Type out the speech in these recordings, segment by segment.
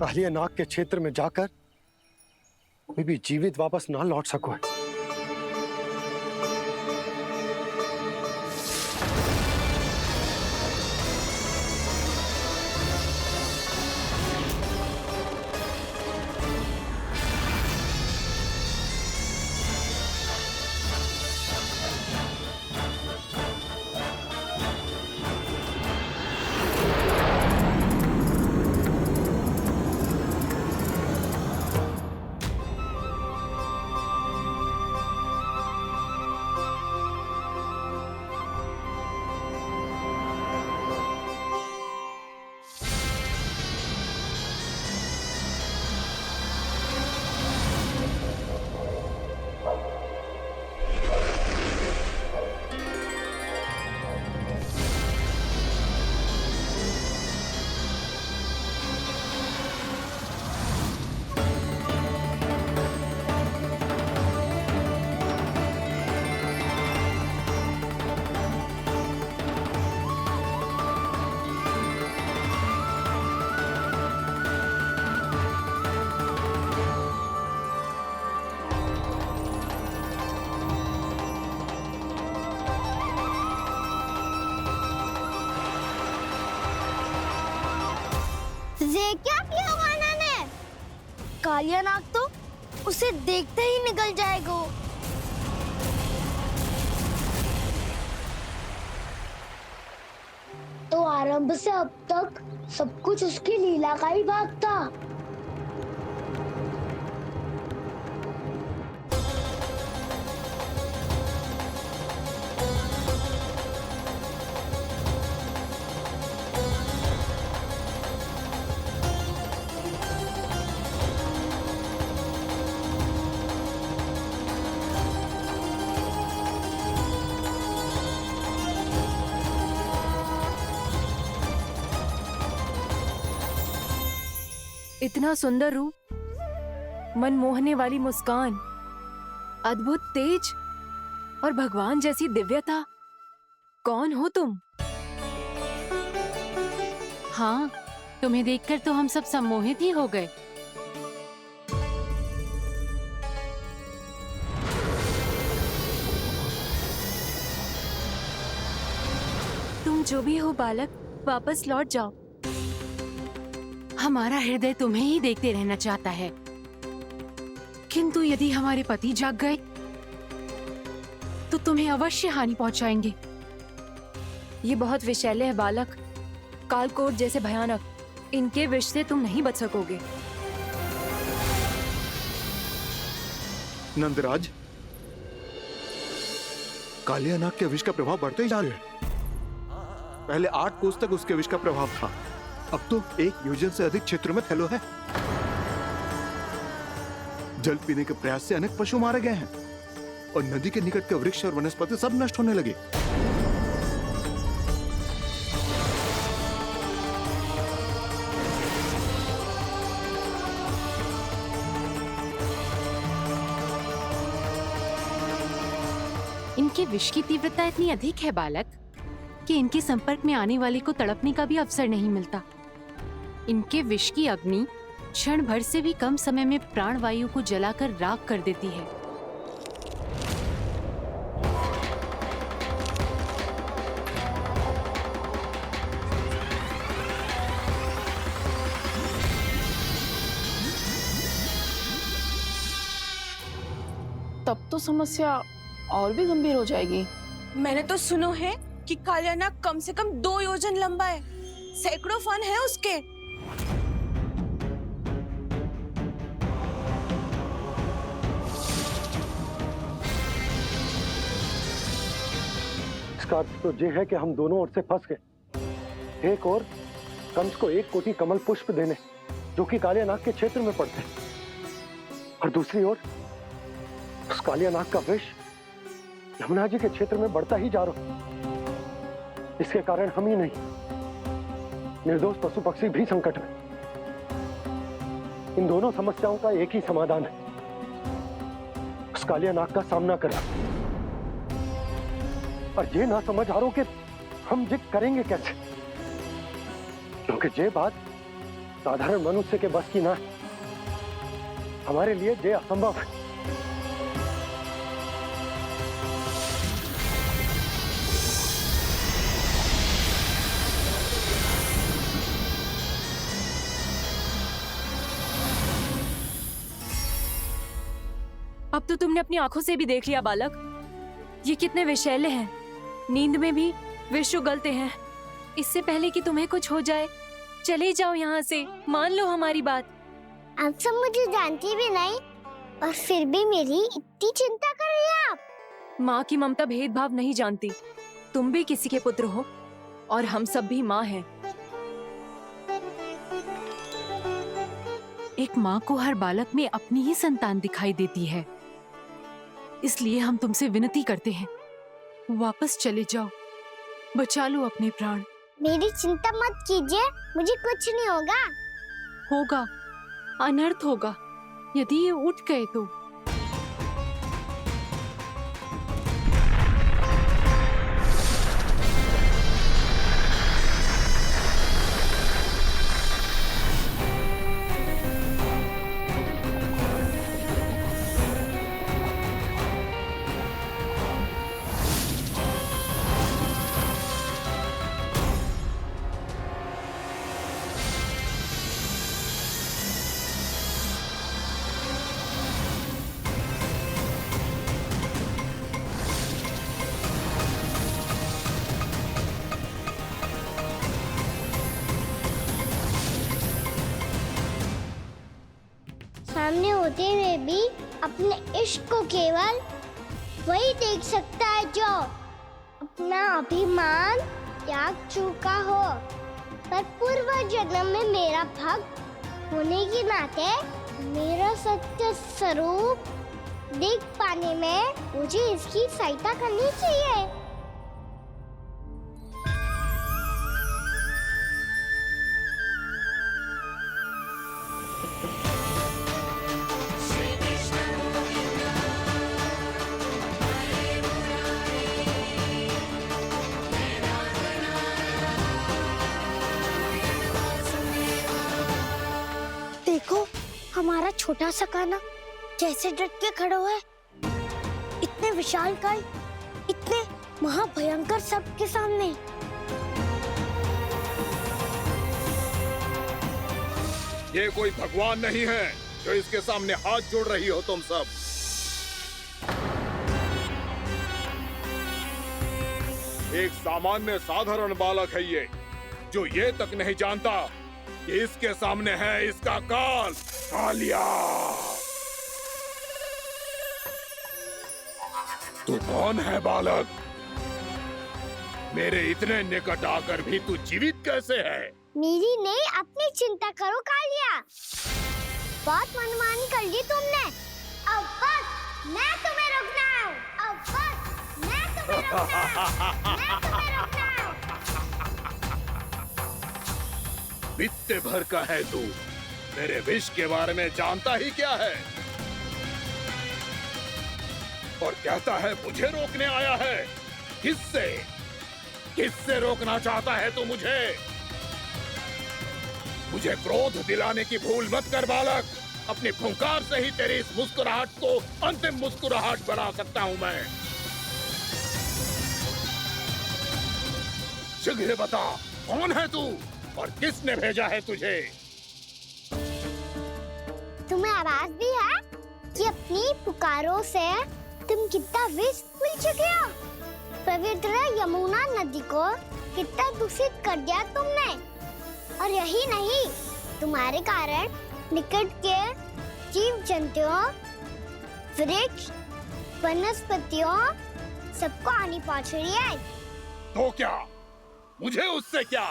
कालिया नाग के क्षेत्र में जाकर कोई भी जीवित वापस ना लौट सको। ये क्या किया वाना ने? कालिया नाग तो उसे देखते ही निकल जाएगा। तो आरंभ से अब तक सब कुछ उसकी लीला का ही भाग था। इतना सुंदर रूप, मन मोहने वाली मुस्कान, अद्भुत तेज और भगवान जैसी दिव्यता। कौन हो तुम? हाँ, तुम्हें देखकर तो हम सब सम्मोहित ही हो गए। तुम जो भी हो बालक, वापस लौट जाओ। हमारा हृदय तुम्हें ही देखते रहना चाहता है, किंतु यदि हमारे पति जाग गए तो तुम्हें अवश्य हानि पहुंचाएंगे। ये बहुत विषैले है बालक, कालकोट जैसे भयानक। इनके विष से तुम नहीं बच सकोगे। नंदराज, कालिया नाग के विष का प्रभाव बढ़ते ही जा रहा है। पहले 8 कोस तक उसके विष का प्रभाव था, अब तो 1 योजन से अधिक क्षेत्र में फैलो है। जल पीने के प्रयास से अनेक पशु मारे गए हैं और नदी के निकट के वृक्ष और वनस्पति सब नष्ट होने लगे। इनके विष की तीव्रता इतनी अधिक है बालक कि इनके संपर्क में आने वाले को तड़पने का भी अवसर नहीं मिलता। इनके विष की अग्नि क्षण भर से भी कम समय में प्राणवायु को जलाकर राख कर देती है। तब तो समस्या और भी गंभीर हो जाएगी। मैंने तो सुनो है कि कालिया नाग कम से कम 2 योजन लंबा है, सैकड़ों फन है उसके। इसका अर्थ तो ये है कि हम दोनों ओर से फंस गए। एक और कंस को 1 कोटि कमल पुष्प देने, जो कि कालिया नाग के क्षेत्र में पड़ते हैं, और दूसरी ओर उस कालिया नाग का विष यमुना जी के क्षेत्र में बढ़ता ही जा रहा। इसके कारण हम ही नहीं, निर्दोष पशु पक्षी भी संकट में। इन दोनों समस्याओं का एक ही समाधान है, उस कालिया नाग का सामना करना। और ये ना समझ आ रहा कि हम ये करेंगे कैसे, क्योंकि ये बात साधारण मनुष्य के बस की ना है। हमारे लिए ये असंभव है। अब तो तुमने अपनी आंखों से भी देख लिया बालक, ये कितने विषैले हैं। नींद में भी विष उगलते हैं। इससे पहले कि तुम्हें कुछ हो जाए, चले जाओ यहाँ से, मान लो हमारी बात। आप सब मुझे जानती भी नहीं और फिर भी मेरी इतनी चिंता कर रही हैं आप। माँ की ममता भेदभाव नहीं जानती। तुम भी किसी के पुत्र हो और हम सब भी माँ हैं। एक माँ को हर बालक में अपनी ही संतान दिखाई देती है, इसलिए हम तुमसे विनती करते हैं, वापस चले जाओ, बचा लो अपने प्राण। मेरी चिंता मत कीजिए, मुझे कुछ नहीं होगा। होगा, अनर्थ होगा यदि ये उठ गए तो। सामने होते हुए भी अपने इश्क को केवल वही देख सकता है जो अपना अभिमान त्याग चुका हो। पर पूर्व जन्म में मेरा भक्त होने के नाते मेरा सत्य स्वरूप देख पाने में मुझे इसकी सहायता करनी चाहिए। देखो हमारा छोटा सा कान्हा कैसे डट के खड़ा हुआ है, इतने विशालकाय, इतने महाभयंकर सबके सामने। ये कोई भगवान नहीं है जो इसके सामने हाथ जोड़ रही हो तुम सब। एक सामान्य साधारण बालक है ये, जो ये तक नहीं जानता कि इसके सामने है इसका काल, कालिया। तू कौन है बालक? मेरे इतने निकट आकर भी तू जीवित कैसे है? मेरी नहीं, अपनी चिंता करो कालिया। बहुत मनमानी कर ली तुमने। अब बस मैं तुम्हें रोकना हूँ। अब बस मैं तुम्हें रोकना हूँ। मैं तुम्हें रोकना हूँ। बित्ते भर का है तू, मेरे विष के बारे में जानता ही क्या है? और कहता है मुझे रोकने आया है। किससे? किससे रोकना चाहता है तू मुझे? मुझे क्रोध दिलाने की भूल मत कर बालक। अपनी फुंकार से ही तेरी इस मुस्कुराहट को अंतिम मुस्कुराहट बना सकता हूं मैं। शीघ्र बता, कौन है तू और किसने भेजा है तुझे? तुम्हें आवाज भी है कि अपनी पुकारों से तुम कितना विष भूल चुके हो। पवित्र यमुना नदी को कितना दूषित कर दिया तुमने। और यही नहीं, तुम्हारे कारण निकट के जीव जंतुओं, वृक्ष, वनस्पतियों सबको हानि पहुंच रही है। तो क्या? मुझे उससे क्या?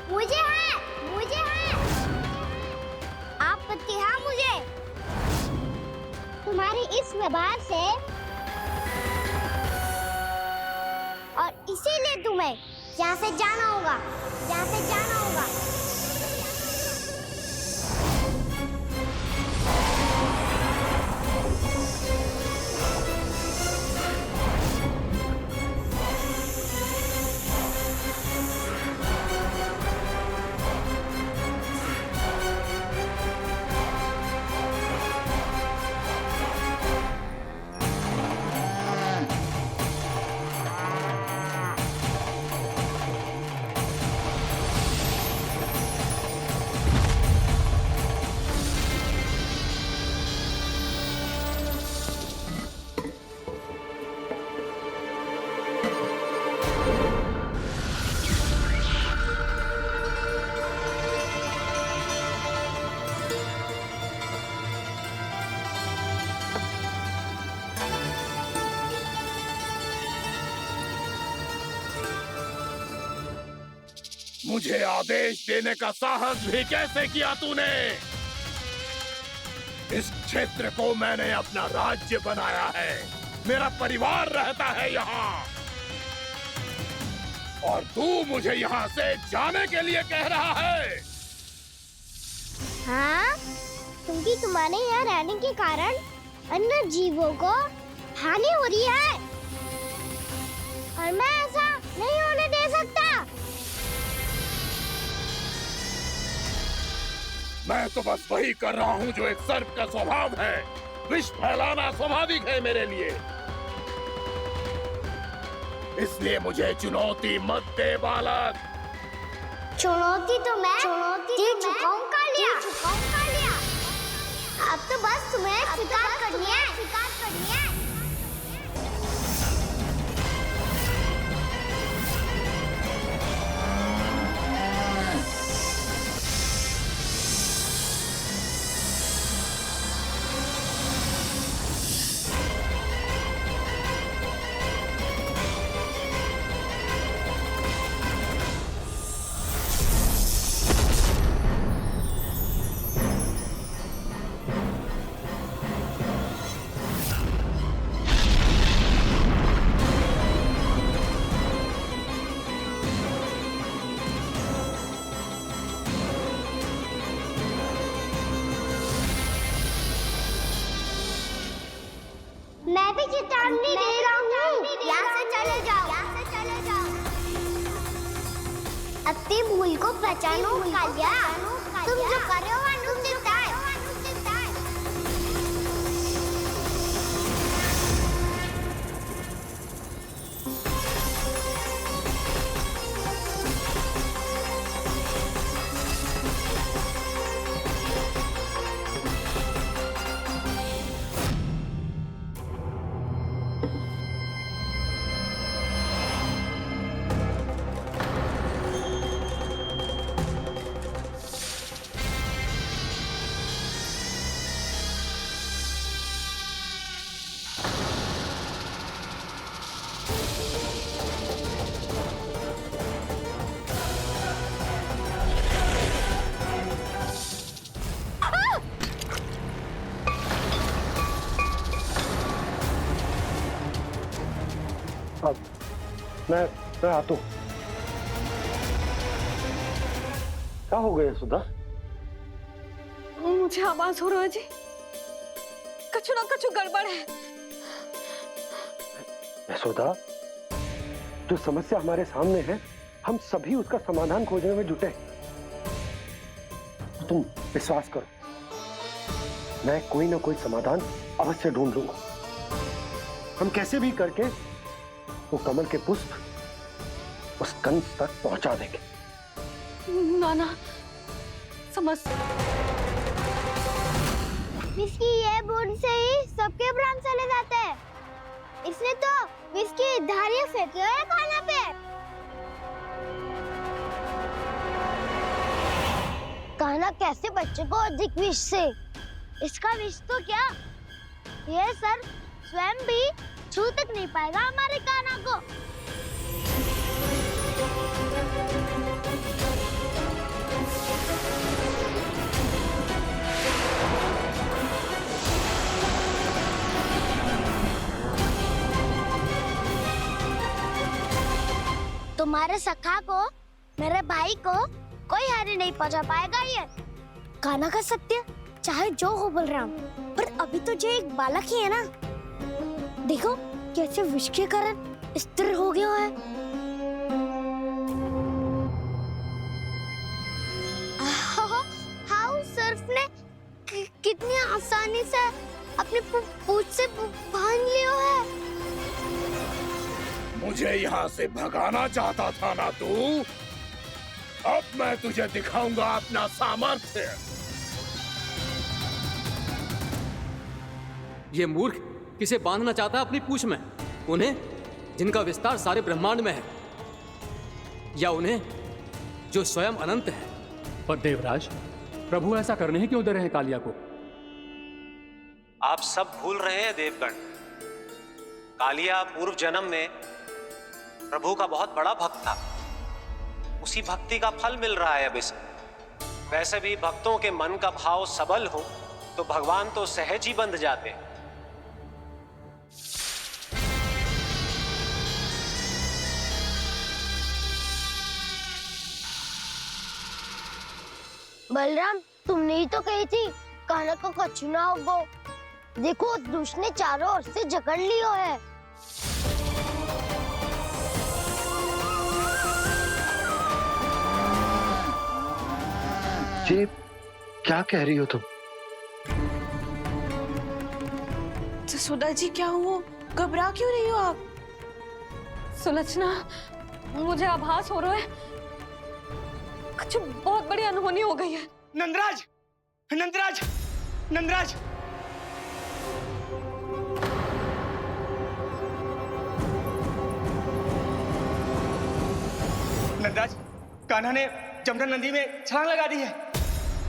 मुझे है, मुझे है। आपत्ति है मुझे तुम्हारे इस व्यवहार से, और इसीलिए तुम्हें यहाँ से जाना होगा, यहाँ से जाना होगा। मुझे आदेश देने का साहस भी कैसे किया तूने? इस क्षेत्र को मैंने अपना राज्य बनाया है, मेरा परिवार रहता है यहाँ, और तू मुझे यहाँ से जाने के लिए कह रहा है? हाँ, क्योंकि तुम्हारे यहाँ रहने के कारण अन्य जीवों को हानि हो रही है और मैं ऐसा नहीं होने दे सकता। मैं तो बस वही कर रहा हूँ जो एक सर्प का स्वभाव है। विष फैलाना स्वाभाविक है मेरे लिए, इसलिए मुझे चुनौती मत दे बालक। चुनौती तो मैं दे चुका हूँ कालिया। अब तो बस तुम्हें शिकार करनी है। मैं भी चेतावनी दे रहा हूँ, यहाँ से चले जाओ। अपनी भूल को पहचानो कालिया, तुम जो कर रहे हो अनुचित है। अब मैं आता हूँ। क्या हो गया सुधा? मुझे आवाज हो रहा है जी, कछु ना कछु गड़बड़ है। यशोदा, जो समस्या हमारे सामने है, हम सभी उसका समाधान खोजने में जुटे। तो तुम विश्वास करो, मैं कोई ना कोई समाधान अवश्य ढूंढ लूंगा। हम कैसे भी करके वो कमल के पुष्प उस कंस तक पहुंचा देंगे। नाना समझ, विस्की ये बूंद से ही सबके प्राण चले जाते हैं। इसने तो विस्की धारियां फेंकी है खाना पे। कान्हा कैसे बच्चे को अधिक विष से? इसका विष तो क्या, ये सर स्वयं भी छू तक नहीं पाएगा हमारे कान्हा को। तुम्हारे सखा को, मेरे भाई को कोई हानि नहीं पहुंचा पाएगा। ये कान्हा का सत्य चाहे जो हो बलराम, पर अभी तो जो एक बालक ही है ना। देखो कैसे विष के कारण स्थिर हो गया है। हाउ सर्फ ने कितनी आसानी से अपनी पूंछ से बांध लिया है। मुझे यहाँ से भगाना चाहता था ना तू? अब मैं तुझे दिखाऊंगा अपना सामर्थ्य। ये मूर्ख किसे बांधना चाहता है अपनी पूंछ में? उन्हें जिनका विस्तार सारे ब्रह्मांड में है, या उन्हें जो स्वयं अनंत है? पर देवराज, प्रभु ऐसा करने ही क्यों दे रहे हैं कालिया को? आप सब भूल रहे हैं देवगण। कालिया पूर्व जन्म में प्रभु का बहुत बड़ा भक्त था। उसी भक्ति का फल मिल रहा है अब इसे। वैसे भी भक्तों के मन का भाव सबल हो तो भगवान तो सहज ही बंध जाते हैं। बलराम, तुमने ही तो कही थी कान्हा को कछु ना होगो। देखो उस दुष्ट ने चारों ओर से जकड़ लियो है। ये क्या कह रही हो तुम? जसोदा जी, क्या हुआ? घबरा क्यों रही हो आप? सुलोचना, मुझे आभास हो रहा है कुछ बहुत बड़ी अनहोनी हो गई है। नंदराज, नंदराज, नंदराज! नंदराज, कान्हा ने जमदग्नि नदी में छलांग लगा दी है।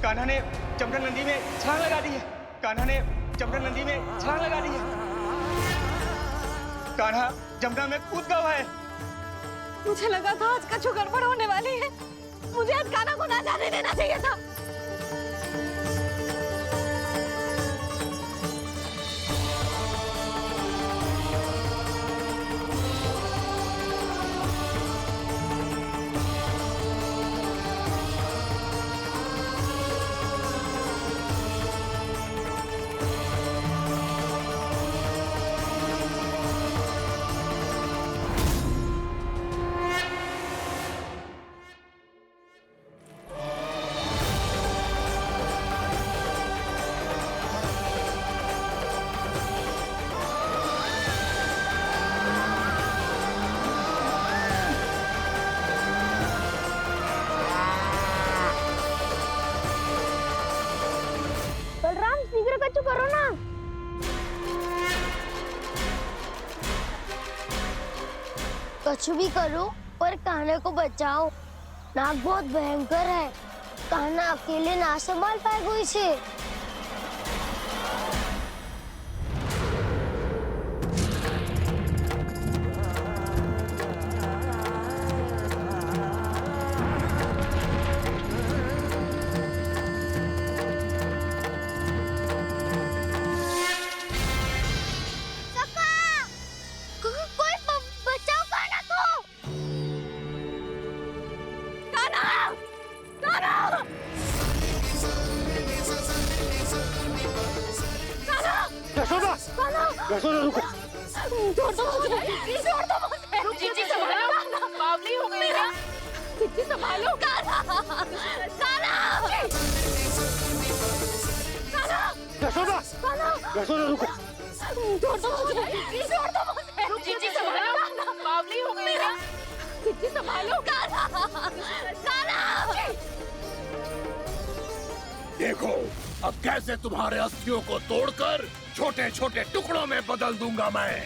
कान्हा ने जमदग्नि नदी में छलांग लगा दी है। कान्हा ने जमदग्नि नदी में छलांग लगा दी है। कान्हा जमुना में कूद गया है। मुझे लगा था आज कछु गड़बड़ होने वाली है। मुझे आज कान्हा को ना जाने देना चाहिए था। कछु करो ना। कछु भी करो पर कान्हा को बचाओ। नाग बहुत भयंकर है। कान्हा अकेले ना संभाल पाएगा इसे। यशोदा रुको। छोड़ दो मुझे, छोड़ दो मुझे। जीजी संभालो, बावली हो गई है। जीजी संभालो। कान्हा, यशोदा, यशोदा रुको। छोड़ दो मुझे, छोड़ दो मुझे। जीजी संभालो, बावली हो गई है। जीजी संभालो। देखो अब कैसे तुम्हारे अस्थियों को तोड़कर छोटे छोटे टुकड़ों में बदल दूंगा मैं।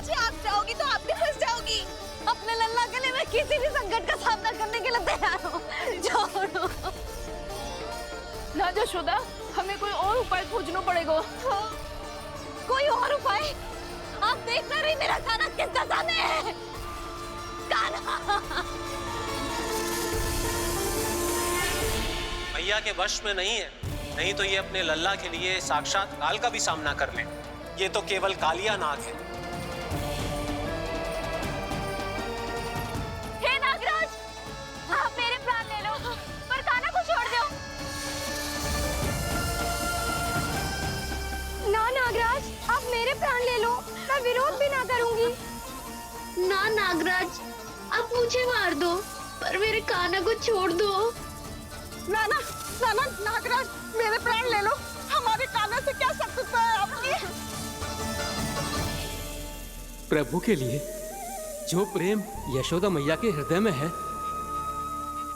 जी, आप जाओगी तो आप भी फंस जाओगी। अपने लल्ला के लिए मैं किसी भी संकट का सामना करने के लिए तैयार हूँ। छोड़ो ना जशोदा, हमें कोई और उपाय खोजना पड़ेगा। कोई और उपाय? आप देख ना रही मेरा कान्हा किस दशा में है। कान्हा मैया के वश में नहीं है, नहीं तो ये अपने लल्ला के लिए साक्षात काल का भी सामना कर ले। ये तो केवल कालिया नाग है। हे नागराज, आप मेरे प्राण ले लो पर कान्हा को छोड़ दो। ना नागराज, आप मेरे प्राण ले लो, मैं विरोध भी ना करूंगी। ना नागराज, आप मुझे मार दो पर मेरे कान्हा को छोड़ दो। ना ना ना ना नागराज, मेरे प्राण ले लो। हमारे कान्हा से क्या शत्रुता है आपकी? प्रभु के लिए जो प्रेम यशोदा मैया के हृदय में है,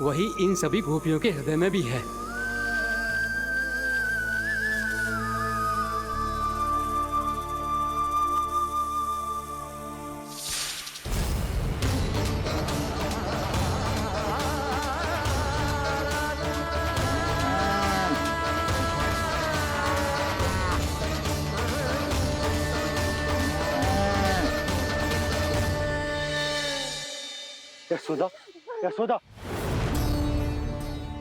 वही इन सभी गोपियों के हृदय में भी है। यशोदा, यशोदा,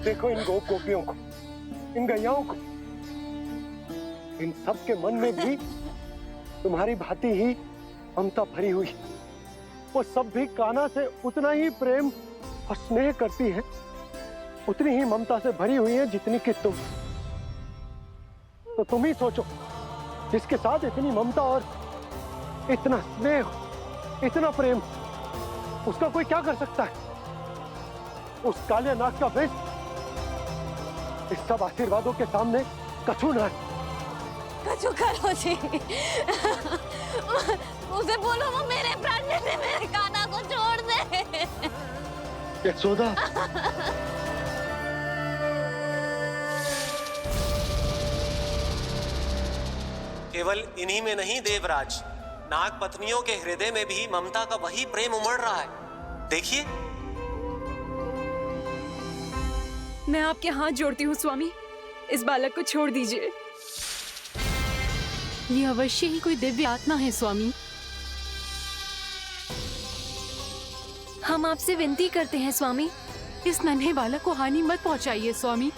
देखो इन गोपियों को, इन गैयाओं को, इन सब के मन में भी तुम्हारी भांति ही ममता भरी हुई। वो सब भी कान्हा से उतना ही प्रेम और स्नेह करती है, उतनी ही ममता से भरी हुई है जितनी कि तुम। तो तुम ही सोचो, जिसके साथ इतनी ममता और इतना स्नेह, इतना प्रेम, उसका कोई क्या कर सकता है? उस काले नाग का विष इस सब आशीर्वादों के सामने कछु न है। कछु करो जी, उसे बोलो वो मेरे प्राण ले दे, मेरे कान्हा को छोड़ दे। यशोदा, केवल इन्हीं में नहीं देवराज, नाग पत्नियों के हृदय में भी ममता का वही प्रेम उमड़ रहा है। देखिए। मैं आपके हाथ जोड़ती हूँ स्वामी, इस बालक को छोड़ दीजिए। ये अवश्य ही कोई दिव्य आत्मा है स्वामी। हम आपसे विनती करते हैं स्वामी, इस नन्हे बालक को हानि मत पहुंचाइए स्वामी।